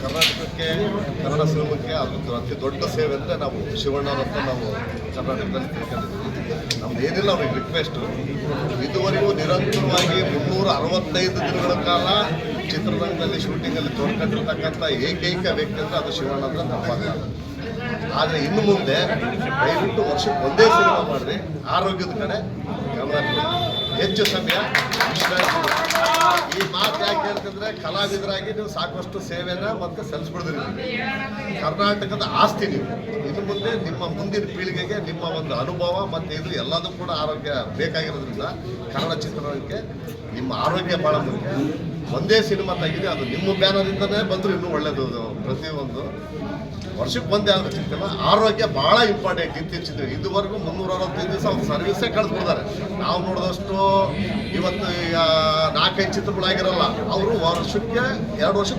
ಕರ್ನಾಟಕಕ್ಕೆ ಕನ್ನಡ ಸಿನಿಮಾಕ್ಕೆ ಅದು ಅತಿ ದೊಡ್ಡ ಸೇವೆ ಅಂದರೆ ನಾವು ಶಿವಣ್ಣನಂತ ನಾವು ಕರ್ನಾಟಕದಲ್ಲಿ ತಿಳ್ಕೊಂಡಿದ್ದೀವಿ. ನಮ್ದು ಏನಿಲ್ಲ ಅವ್ರಿಗೆ ರಿಕ್ವೆಸ್ಟು, ಇದುವರೆಗೂ ನಿರಂತರವಾಗಿ 365 ದಿನಗಳ ಕಾಲ ಚಿತ್ರರಂಗದಲ್ಲಿ ಶೂಟಿಂಗಲ್ಲಿ ತೋರ್ಕೊಂಡಿರ್ತಕ್ಕಂಥ ಏಕೈಕ ವ್ಯಕ್ತಿ ಅಂದರೆ ಅದು ಶಿವಣ್ಣ ಅಂತ ತಪ್ಪಾಗಲ್ಲ. ಆದರೆ ಇನ್ನು ಮುಂದೆ ದಯವಿಟ್ಟು ವರ್ಷಕ್ಕೆ ಒಂದೇ ಸಿನಿಮಾ ಮಾಡಿರಿ, ಆರೋಗ್ಯದ ಕಡೆ ಗಮನ ಕೊಡಿ, ಹೆಚ್ಚು ಸಮಯ ವಿಶ್ರಾಂತಿ. ಈ ಮಾತು ಯಾಕೆ ಹೇಳ್ತಂದ್ರೆ ಕಲಾವಿದರಾಗಿ ನೀವು ಸಾಕಷ್ಟು ಸೇವೆನ ಮತ್ತೆ ಸಲ್ಲಿಸ್ಬಿಡ್ದಿರಿ. ಕರ್ನಾಟಕದ ಆಸ್ತಿ ನೀವು. ಇನ್ನು ಮುಂದೆ ನಿಮ್ಮ ಮುಂದಿನ ಪೀಳಿಗೆಗೆ ನಿಮ್ಮ ಒಂದು ಅನುಭವ ಮತ್ತು ಇದು ಎಲ್ಲದೂ ಕೂಡ ಆರೋಗ್ಯ ಬೇಕಾಗಿರೋದ್ರಿಂದ ಕನ್ನಡ ಚಿತ್ರರಂಗಕ್ಕೆ ನಿಮ್ಮ ಆರೋಗ್ಯ ಭಾಳ ಮುಖ್ಯ. ಒಂದೇ ಸಿನಿಮಾ ತೆಗಿದೆ, ಅದು ನಿಮ್ಮ ಬ್ಯಾನರಿಂದನೇ ಬಂದರೂ ಇನ್ನೂ ಒಳ್ಳೆಯದು. ಪ್ರತಿಯೊಂದು ವರ್ಷಕ್ಕೆ ಒಂದೇ ಆದರೂ ಸಿಗ್ತಲ್ಲ, ಆರೋಗ್ಯ ಭಾಳ ಇಂಪಾರ್ಟೆಂಟ್. ಇತ್ತೀಚಿನ ಇದುವರೆಗೂ 365 ದಿವಸ ಅವ್ರು ಸರ್ವಿಸೇ ಕಳಿಸ್ಬಿಡ್ತಾರೆ. ನಾವು ನೋಡಿದಷ್ಟು ಇವತ್ತು 4-5 ಚಿತ್ರಗಳಾಗಿರಲ್ಲ, ಅವರು ವರ್ಷಕ್ಕೆ 2 ವರ್ಷಕ್ಕೆ